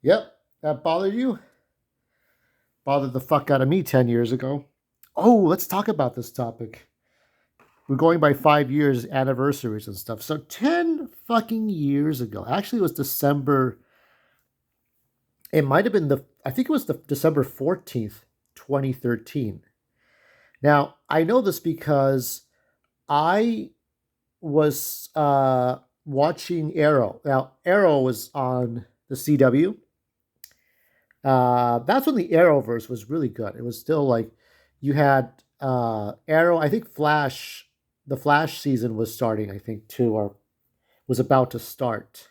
Yep, that bothered you? Bothered the fuck out of me 10 years ago. Oh, let's talk about this topic. We're going by 5 years anniversaries and stuff. So 10 fucking years ago. Actually, it was December. It might have been I think it was the December 14th, 2013. Now, I know this because I was watching Arrow. Now, Arrow was on the CW. That's when the Arrowverse was really good. It was still like you had Arrow. I think Flash, the Flash season was starting. I think too, or was about to start.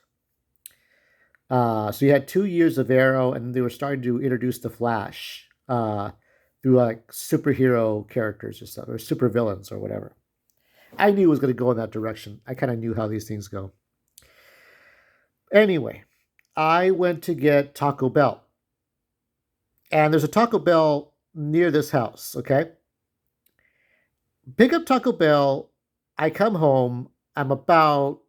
So you had 2 years of Arrow, and they were starting to introduce the Flash through like superhero characters or stuff, or super villains or whatever. I knew it was going to go in that direction. I kind of knew how these things go. Anyway, I went to get Taco Bell, and there's a Taco Bell near this house. Okay, pick up Taco Bell. I come home. I'm about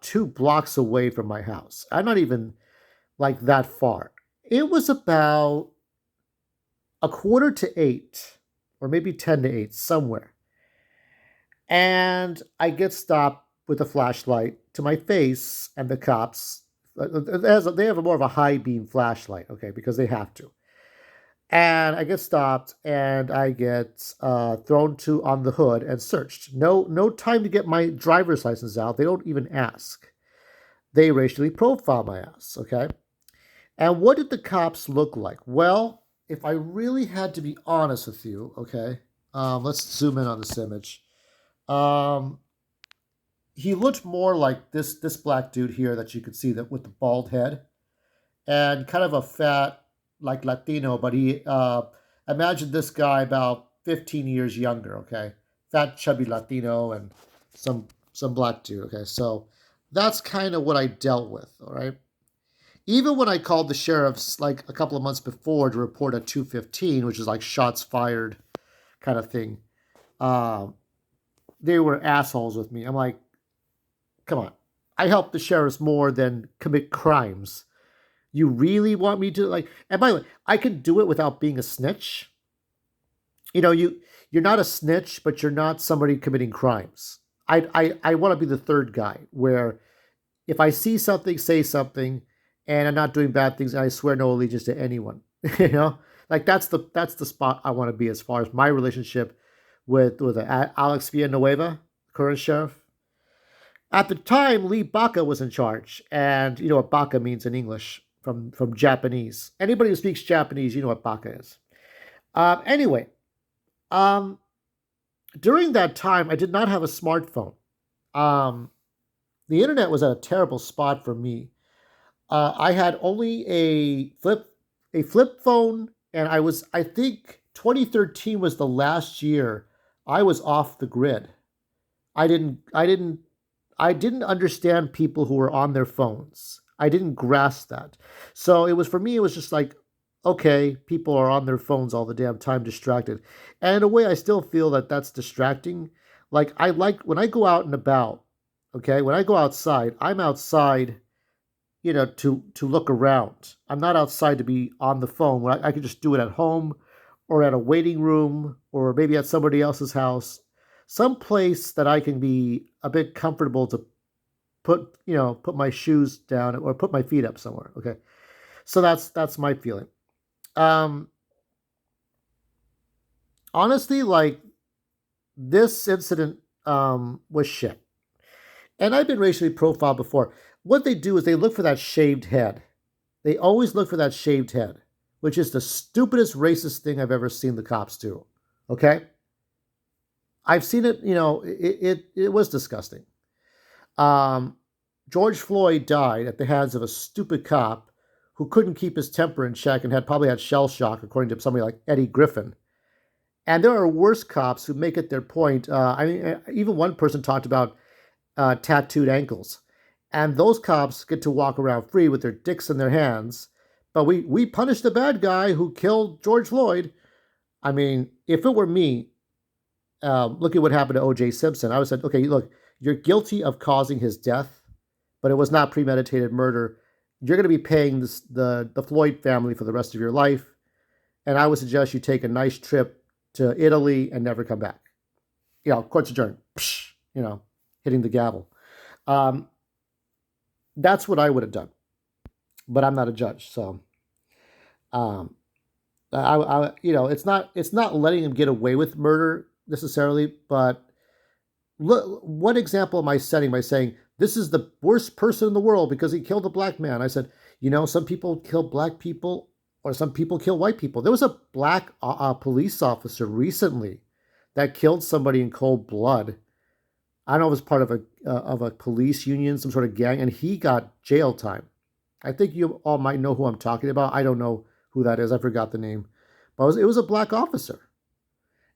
2 blocks away from my house. I'm not even like that far. It was about a quarter to eight, or maybe 10 to 8, somewhere. And I get stopped with a flashlight to my face, and the cops. They have a more of a high beam flashlight, okay, because they have to. And I get stopped, and I get thrown to on the hood and searched. No time to get my driver's license out. They don't even ask. They racially profile my ass, okay? And what did the cops look like? Well, if I really had to be honest with you, okay, let's zoom in on this image. Um, he looked more like this black dude here that you could see that with the bald head and kind of a fat like Latino, but he imagine this guy about 15 years younger, okay? Fat chubby Latino and some black dude, okay? So that's kind of what I dealt with, all right? Even when I called the sheriffs like a couple of months before to report a 215, which is like shots fired kind of thing, um, they were assholes with me. I'm like, come on. I help the sheriffs more than commit crimes. You really want me to like? And by the way, I can do it without being a snitch. You're not a snitch, but you're not somebody committing crimes. I want to be the third guy where if I see something, say something, and I'm not doing bad things, and I swear no allegiance to anyone. you know, like that's the spot I want to be as far as my relationship with Alex Villanueva, current sheriff. At the time, Lee Baca was in charge, and you know what Baca means in English from Japanese. Anybody who speaks Japanese, you know what Baca is. Anyway, um, during that time, I did not have a smartphone. Um, the internet was at a terrible spot for me. I had only a flip phone, and I think 2013 was the last year I was off the grid. I didn't understand people who were on their phones. I didn't grasp that. So it was for me. It was just like, okay, people are on their phones all the damn time, distracted. And in a way, I still feel that that's distracting. Like I like when I go out and about. Okay, when I go outside, I'm outside, to look around. I'm not outside to be on the phone. When I could just do it at home, or at a waiting room, or maybe at somebody else's house, some place that I can be a bit comfortable to put my shoes down or put my feet up somewhere. Okay, so that's my feeling. Um, Honestly, like this incident was shit, and I've been racially profiled before. What they do is they look for that shaved head. They always look for that shaved head, which is the stupidest racist thing I've ever seen the cops do. Okay, I've seen it. It was disgusting. Um, George Floyd died at the hands of a stupid cop who couldn't keep his temper in check and had probably had shell shock, according to somebody like Eddie Griffin. And there are worse cops who make it their point. Even one person talked about tattooed ankles, and those cops get to walk around free with their dicks in their hands. But we punish the bad guy who killed George Floyd. I mean, if it were me, look at what happened to O.J. Simpson. I would say, okay, look, you're guilty of causing his death, but it was not premeditated murder. you're going to be paying the Floyd family for the rest of your life. And I would suggest you take a nice trip to Italy and never come back. Court's adjourned. Psh, hitting the gavel. Um, that's what I would have done. But I'm not a judge, so um, it's not letting him get away with murder necessarily, but look, what example am I setting by saying this is the worst person in the world because he killed a black man? I said, some people kill black people or some people kill white people. There was a black police officer recently that killed somebody in cold blood. I don't know if it was part of a police union, some sort of gang, and he got jail time. I think you all might know who I'm talking about. I don't know who that is. I forgot the name. But it was a black officer.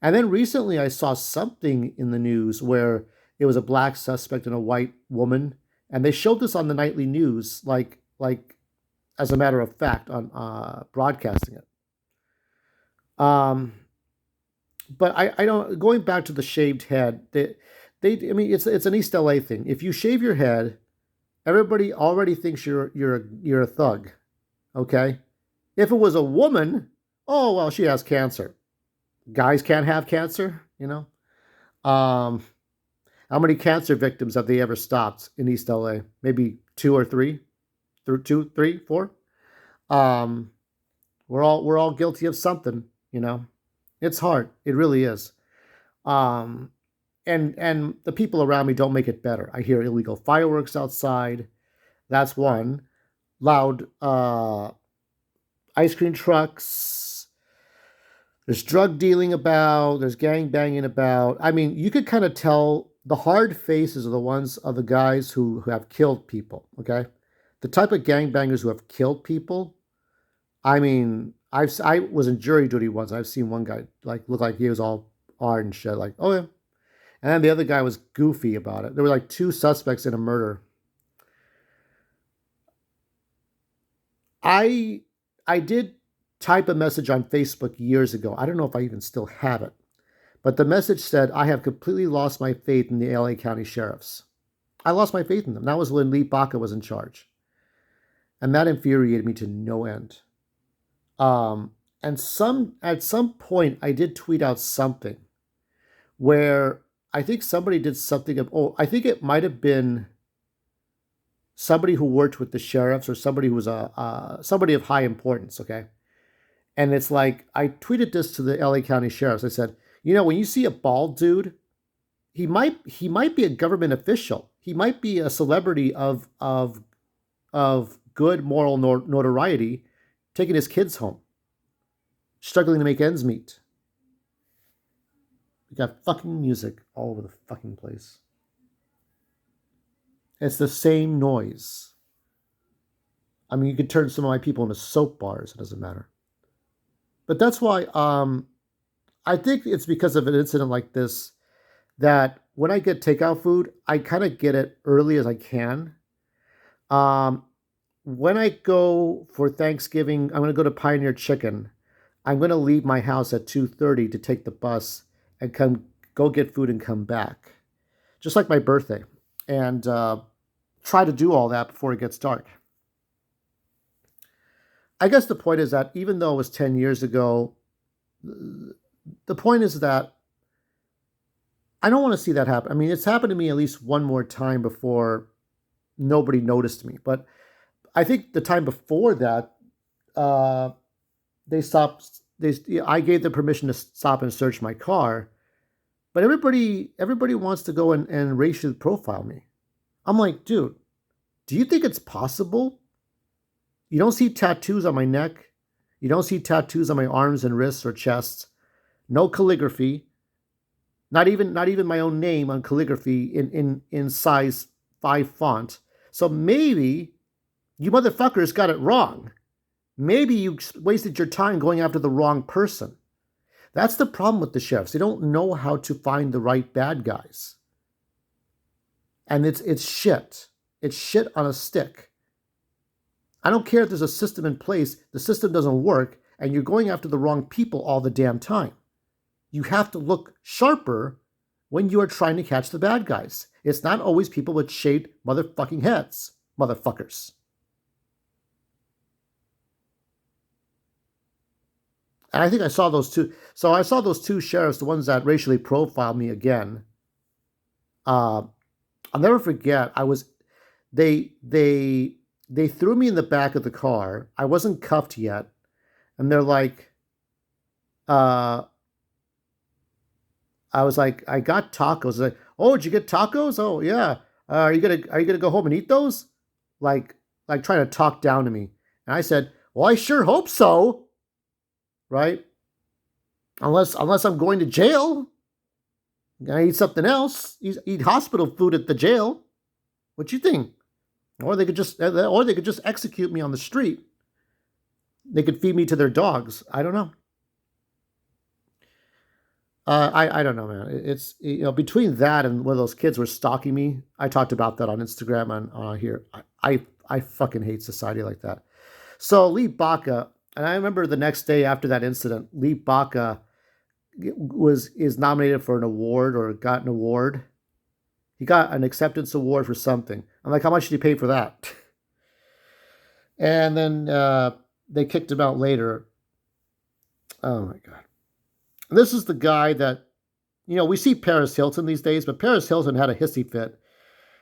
And then recently I saw something in the news where it was a black suspect and a white woman. And they showed this on the nightly news, like as a matter of fact, on broadcasting it. Um, but I don't. Going back to the shaved head, I mean, it's an East LA thing. If you shave your head, everybody already thinks you're a thug. Okay, if it was a woman, oh well, she has cancer. Guys can't have cancer, Um, how many cancer victims have they ever stopped in East LA? Maybe two or three, through two, three, four. Um, we're all guilty of something. It's hard. It really is. Um, and the people around me don't make it better. I hear illegal fireworks outside. That's one. Loud ice cream trucks. There's drug dealing about. There's gang banging about. I mean, you could kind of tell the hard faces are the ones of the guys who have killed people. Okay, the type of gangbangers who have killed people. I mean, I was in jury duty once. I've seen one guy look like he was all hard and shit. Like, oh yeah, and then the other guy was goofy about it. There were like two suspects in a murder. I I did type a message on Facebook years ago. I don't know if I even still have it, but the message said, "I have completely lost my faith in the LA County sheriffs. I lost my faith in them." That was when Lee Baca was in charge, and that infuriated me to no end. And at some point, I did tweet out something where I think somebody did something of, oh, I think it might have been somebody who worked with the sheriffs or somebody who was somebody of high importance. Okay, and it's like I tweeted this to the LA County sheriffs. I said, when you see a bald dude, he might be a government official. He might be a celebrity of good moral notoriety, taking his kids home, struggling to make ends meet. We got fucking music all over the fucking place. It's the same noise. I mean, you could turn some of my people into soap bars. It doesn't matter. But that's why I think it's because of an incident like this that when I get takeout food, I kind of get it early as I can. Um, when I go for Thanksgiving, I'm going to go to Pioneer Chicken. I'm going to leave my house at 2:30 to take the bus and go get food and come back, just like my birthday, and try to do all that before it gets dark. I guess the point is that even though it was 10 years ago, the point is that I don't want to see that happen. I mean, it's happened to me at least one more time before nobody noticed me. But I think the time before that, uh, they stopped. I gave them permission to stop and search my car, but everybody wants to go and racially profile me. I'm like, dude, do you think it's possible? You don't see tattoos on my neck. You don't see tattoos on my arms and wrists or chest. No calligraphy. Not even my own name on calligraphy in size 5 font. So maybe you motherfuckers got it wrong. Maybe you wasted your time going after the wrong person. That's the problem with the sheriffs. They don't know how to find the right bad guys. And it's shit. It's shit on a stick. I don't care if there's a system in place, the system doesn't work, and you're going after the wrong people all the damn time. You have to look sharper when you are trying to catch the bad guys. It's not always people with shaved motherfucking heads, motherfuckers. And I think I saw those two. So I saw those two sheriffs, the ones that racially profiled me again. Uh, I'll never forget. They they they threw me in the back of the car. I wasn't cuffed yet, and they're like, uh, I was like, I got tacos. Like, oh, did you get tacos? Oh yeah. Are you gonna go home and eat those? Like like trying to talk down to me. And I said, well, I sure hope so, right? Unless I'm going to jail. I eat something else. Eat hospital food at the jail. What you think? Or they could just execute me on the street. They could feed me to their dogs. I don't know. I don't know, man. It's between that and when those kids were stalking me. I talked about that on Instagram and here. I fucking hate society like that. So Lee Baca, and I remember the next day after that incident, Lee Baca is nominated for an award or got an award. He got an acceptance award for something. I'm like, how much did he pay for that? And then they kicked him out later. Oh my god. This is the guy that, we see Paris Hilton these days, but Paris Hilton had a hissy fit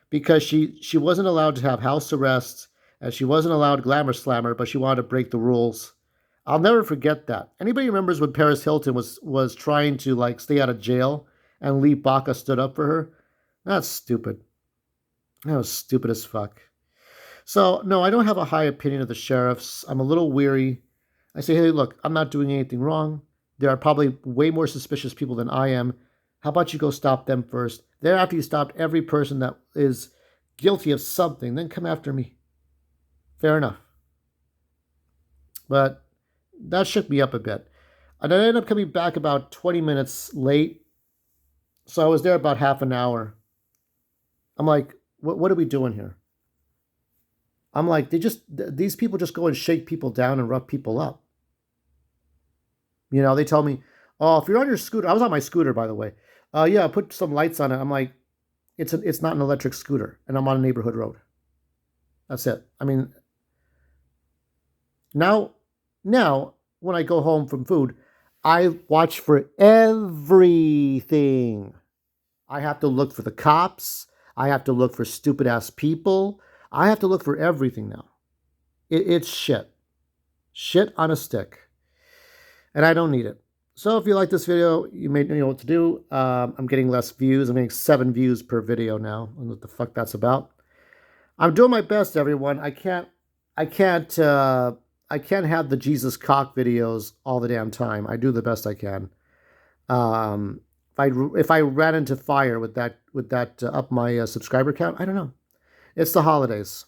because she wasn't allowed to have house arrest and she wasn't allowed glamour slammer, but she wanted to break the rules. I'll never forget that. Anybody remembers when Paris Hilton was trying to like stay out of jail and Lee Baca stood up for her? That's stupid. That was stupid as fuck. So no, I don't have a high opinion of the sheriffs. I'm a little weary. I say, hey, look, I'm not doing anything wrong. There are probably way more suspicious people than I am. How about you go stop them first? Then after you stopped every person that is guilty of something, then come after me. Fair enough. But that shook me up a bit. And I ended up coming back about 20 minutes late. So I was there about half an hour. I'm like, what are we doing here? I'm like, these people just go and shake people down and rough people up. They tell me, oh, if you're on your scooter, I was on my scooter, by the way. Yeah, put some lights on it. I'm like, it's not an electric scooter, and I'm on a neighborhood road. That's it. I mean, now, now when I go home from food, I watch for everything. I have to look for the cops. I have to look for stupid ass people. I have to look for everything now. It's shit. Shit on a stick. And I don't need it. So if you like this video, you may know what to do. I'm getting less views. I'm getting 7 views per video now. I don't know what the fuck that's about. I'm doing my best, everyone. I can't have the Jesus cock videos all the damn time. I do the best I can. If I ran into fire with that up my subscriber count, I don't know. It's the holidays.